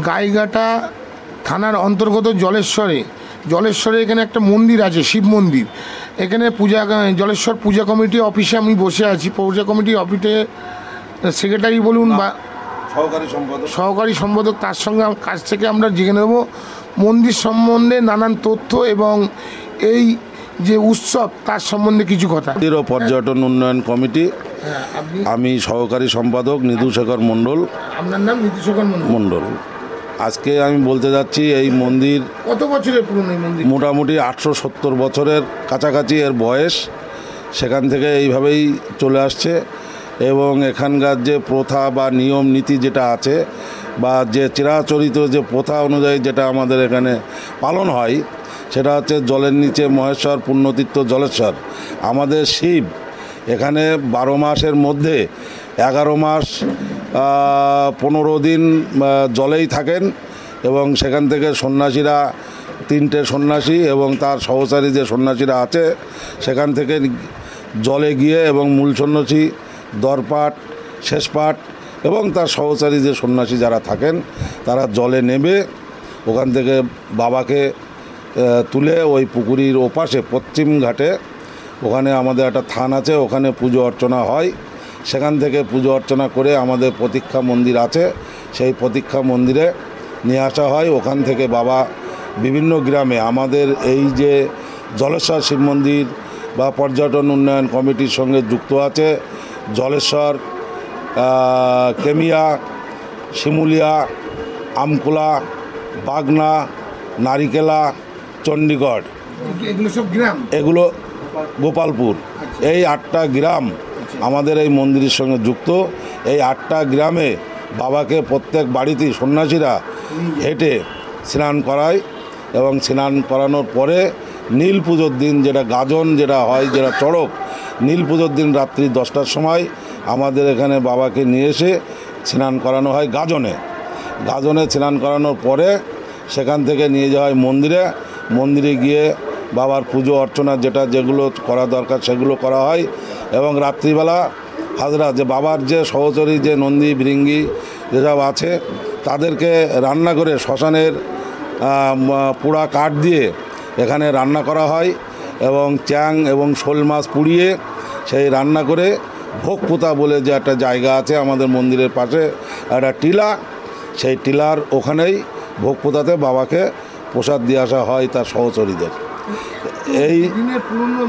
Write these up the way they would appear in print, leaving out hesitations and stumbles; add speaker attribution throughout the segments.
Speaker 1: গাইঘাটা থানার অন্তর্গত জলেশ্বরে এখানে একটা মন্দির আছে, শিব মন্দির। এখানে জলেশ্বর পূজা কমিটি অফিসে আমি বসে আছি। পূজা কমিটি অফিসে সেক্রেটারি বলুন বা সহকারী সম্পাদক, তার সঙ্গে কাছ থেকে আমরা জেনে নেব মন্দির সম্বন্ধে নানান তথ্য এবং এই যে উৎসব তার সম্বন্ধে কিছু কথা।
Speaker 2: পর্যটন উন্নয়ন কমিটি, আমি সহকারী সম্পাদক নিধুশেখর মণ্ডল।
Speaker 1: আপনার নাম? নিধুশেখর
Speaker 2: মণ্ডল। আজকে আমি বলতে যাচ্ছি এই মন্দির
Speaker 1: কত বছরের পুরনো? এই মন্দির
Speaker 2: মোটামুটি 870 বছরের কাছাকাছি এর বয়স। সেখান থেকে এইভাবেই চলে আসছে এবং এখানকার যে প্রথা বা নিয়ম নীতি যেটা আছে বা যে চিরাচরিত যে প্রথা অনুযায়ী যেটা আমাদের এখানে পালন হয় সেটা হচ্ছে জলের নিচে মহেশ্বর, পুণ্যতীর্থ জলেশ্বর আমাদের শিব। এখানে 12 মাসের মধ্যে 11 মাস 15 দিন জলেই থাকেন এবং সেখান থেকে সন্ন্যাসীরা 3টে সন্ন্যাসী এবং তার সহচারী যে সন্ন্যাসীরা আছে সেখান থেকে জলে গিয়ে এবং মূল সন্ন্যাসী, দরপাট, শেষপাট এবং তার সহচারী যে সন্ন্যাসী যারা থাকেন তারা জলে নেমে ওখান থেকে বাবাকে তুলে ওই পুকুরির ওপাশে পশ্চিম ঘাটে ওখানে আমাদের একটা থান আছে, ওখানে পুজো অর্চনা হয়। সেখান থেকে পুজো অর্চনা করে আমাদের প্রতীক্ষা মন্দির আছে, সেই প্রতীক্ষা মন্দিরে নিয়ে আসা হয়। ওখান থেকে বাবা বিভিন্ন গ্রামে আমাদের এই যে জলেশ্বর শিব মন্দির বা পর্যটন উন্নয়ন কমিটির সঙ্গে যুক্ত আছে জলেশ্বর, কেমিয়া, শিমুলিয়া, আমকুলা, বাগনা, নারিকেলা, চণ্ডীগড়,
Speaker 1: এগুলো সব গ্রাম,
Speaker 2: এগুলো গোপালপুর, এই 8টা গ্রাম আমাদের এই মন্দিরের সঙ্গে যুক্ত। এই 8টা গ্রামে বাবাকে প্রত্যেক বাড়িতেই সন্ন্যাসীরা হেঁটে স্নান করায় এবং স্নান করানোর পরে নীল পুজোর দিন যেটা গাজন যেটা হয়, যেটা চড়ক, নীল পুজোর দিন রাত্রি 10টার সময় আমাদের এখানে বাবাকে নিয়ে এসে স্নান করানো হয় গাজনে। স্নান করানোর পরে সেখান থেকে নিয়ে যাওয়া হয় মন্দিরে গিয়ে বাবার পুজো অর্চনা যেগুলো করা দরকার সেগুলো করা হয় এবং রাত্রিবেলা হাজরা যে বাবার যে সহচরী যে নন্দী ভৃঙ্গি যেসব আছে তাদেরকে রান্না করে শ্মশানের পোড়া কাঠ দিয়ে এখানে রান্না করা হয় এবং চ্যাং এবং শোল মাছ পুড়িয়ে সেই রান্না করে ভোগপুতা বলে যে একটা জায়গা আছে আমাদের মন্দিরের পাশে একটা টিলা, সেই টিলার ওখানেই ভোগপুতাতে বাবাকে প্রসাদ দিয়ে আসা হয় তার সহচরীদের। এই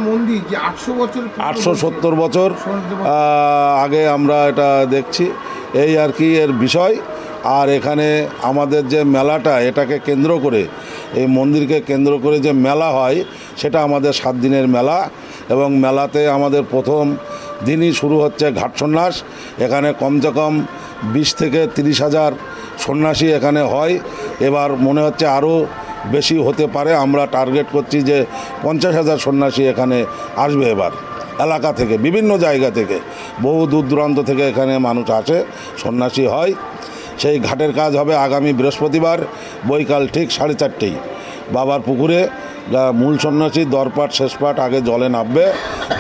Speaker 1: মন্দির যে
Speaker 2: 870 বছর আগে আমরা এটা দেখছি, এই আর কি এর বিষয়। আর এখানে আমাদের যে মেলাটা, এটাকে কেন্দ্র করে, এই মন্দিরকে কেন্দ্র করে যে মেলা হয় সেটা আমাদের 7 দিনের মেলা এবং মেলাতে আমাদের প্রথম দিনই শুরু হচ্ছে ঘাট সন্ন্যাস। এখানে কমসে কম 20 থেকে 30 হাজার সন্ন্যাসী এখানে হয়। এবার মনে হচ্ছে আরও বেশি হতে পারে, আমরা টার্গেট করছি যে 50,000 সন্ন্যাসী এখানে আসবে এবার এলাকা থেকে, বিভিন্ন জায়গা থেকে, বহু দূর দূরান্ত থেকে এখানে মানুষ আসে, সন্ন্যাসী হয়। সেই ঘাটের কাজ হবে আগামী বৃহস্পতিবার বৈকাল ঠিক 4:30টায় বাবার পুকুরে মূল সন্ন্যাসী, দরপাট, শেষপাট আগে জলে নামবে,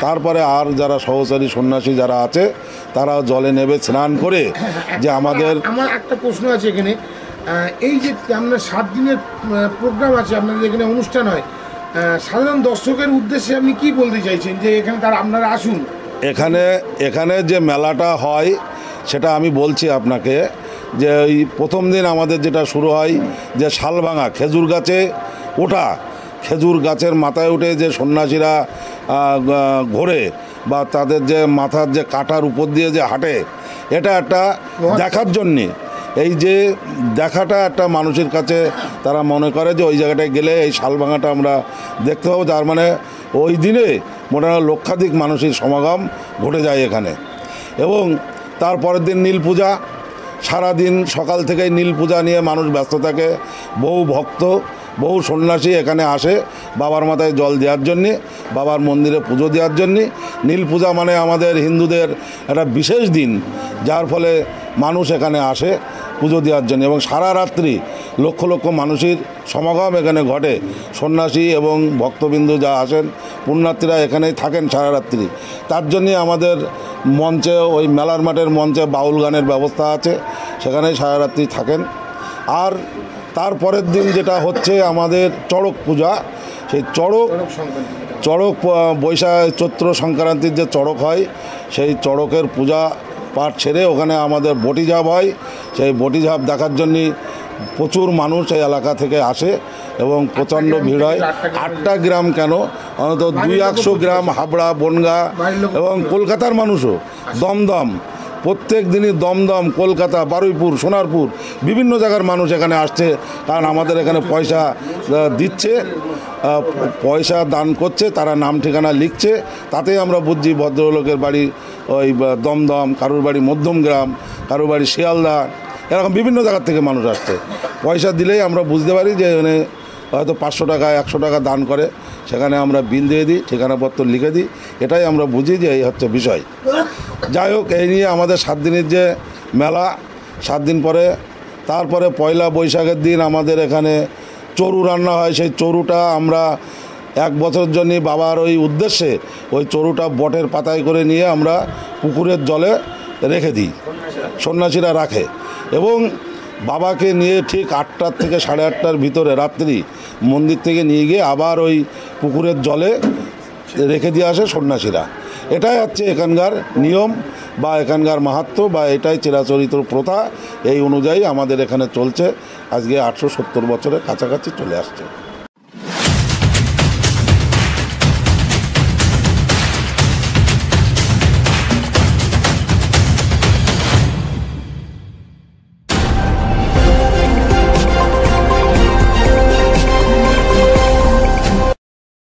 Speaker 2: তারপরে আর যারা সহচারী সন্ন্যাসী যারা আছে তারাও জলে নেবে স্নান করে। যে আমার
Speaker 1: একটা প্রশ্ন আছে এখানে, এই যে আপনার 7 দিনের প্রোগ্রাম আছে, আপনাদের এখানে অনুষ্ঠান হয়, সাধারণ দর্শকের উদ্দেশ্যে আপনি কি বলতে চাইছেন যে এখানে আপনারা আসুন?
Speaker 2: এখানে যে মেলাটা হয় সেটা আমি বলছি আপনাকে যে ওই প্রথম দিন আমাদের যেটা শুরু হয় যে শালভাঙা, খেজুর গাছে ওঠা, খেজুর গাছের মাথায় উঠে যে সন্ন্যাসীরা ঘোরে বা তাদের যে মাথার যে কাটার উপর দিয়ে যে হাঁটে, এটা একটা দেখার জন্যে, এই যে দেখাটা একটা মানুষের কাছে তারা মনে করে যে ওই জায়গাটায় গেলে এই শালভাঙাটা আমরা দেখতে পাবো। তার মানে ওই দিনে মোটামুটি লক্ষাধিক মানুষের সমাগম ঘটে যায় এখানে। এবং তারপরের দিন নীল পূজা, সারাদিন সকাল থেকেই নীল পূজা নিয়ে মানুষ ব্যস্ত থাকে। বহু ভক্ত, বহু সন্ন্যাসী এখানে আসে বাবার মাথায় জল দেওয়ার জন্যে, বাবার মন্দিরে পুজো দেওয়ার জন্যে। নীল পূজা মানে আমাদের হিন্দুদের একটা বিশেষ দিন, যার ফলে মানুষ এখানে আসে পুজো দেওয়ার জন্য এবং সারা রাত্রি লক্ষ লক্ষ মানুষের সমাগম এখানে ঘটে। সন্ন্যাসী এবং ভক্তবিন্দু যা আসেন, পুণ্যার্থীরা এখানেই থাকেন সারা রাত্রি। তার জন্যে আমাদের মঞ্চে, ওই মেলার মাঠের মঞ্চে বাউল গানের ব্যবস্থা আছে, সেখানেই সারা রাত্রি থাকেন আর তারপরের দিন যেটা হচ্ছে আমাদের চড়ক পূজা, সেই চড়ক বৈশাখ চৈত্র সংক্রান্তির যে চড়ক হয়, সেই চড়কের পূজা পাঠ ছেড়ে ওখানে আমাদের বটিঝাপ হয়। সেই বটিঝাপ দেখার জন্যে প্রচুর মানুষ এই এলাকা থেকে আসে এবং প্রচণ্ড ভিড় হয়। 8টা গ্রাম কেন, অন্তত 200 গ্রাম হাবড়া, বনগাঁ এবং কলকাতার মানুষও, দমদম, প্রত্যেক দিনই দমদম, কলকাতা, বারুইপুর, সোনারপুর, বিভিন্ন জায়গার মানুষ এখানে আসছে। কারণ আমাদের এখানে পয়সা দিচ্ছে, পয়সা দান করছে, তারা নাম ঠিকানা লিখছে, তাতেই আমরা বুঝছি ভদ্রলোকের বাড়ি ওই দমদম, কারোর বাড়ি মধ্যমগ্রাম, কারোর বাড়ি শিয়ালদা, এরকম বিভিন্ন জায়গার থেকে মানুষ আসছে। পয়সা দিলেই আমরা বুঝতে পারি যে এখানে হয়তো 500 টাকা 100 টাকা দান করে, সেখানে আমরা বিল দিয়ে দিই, ঠিকানাপত্র লিখে দিই, এটাই আমরা বুঝি যে এই হচ্ছে বিষয়। যাই হোক, এই নিয়ে আমাদের 7 দিনের যে মেলা, 7 দিন পরে তারপরে পয়লা বৈশাখের দিন আমাদের এখানে চড়ু রান্না হয়। সেই চড়ুটা আমরা 1 বছরের জন্য বাবার ওই উদ্দেশ্যে ওই চড়ুটা বটের পাতায় করে নিয়ে আমরা পুকুরের জলে রেখে দিই, সন্ন্যাসীরা রাখে। এবং বাবাকে নিয়ে ঠিক 8টা থেকে 8:30টার ভিতরে রাত্রি মন্দির থেকে নিয়ে গিয়ে আবার ওই পুকুরের জলে রেখে দিয়ে আসে সন্ন্যাসীরা। এটাই হচ্ছে এখানকার নিয়ম বা এখানকার মাহাত্ম্য, বা এটাই চিরাচরিত প্রথা। এই অনুযায়ী আমাদের এখানে চলছে, আজকে 870 বছরের কাছাকাছি চলে আসছে।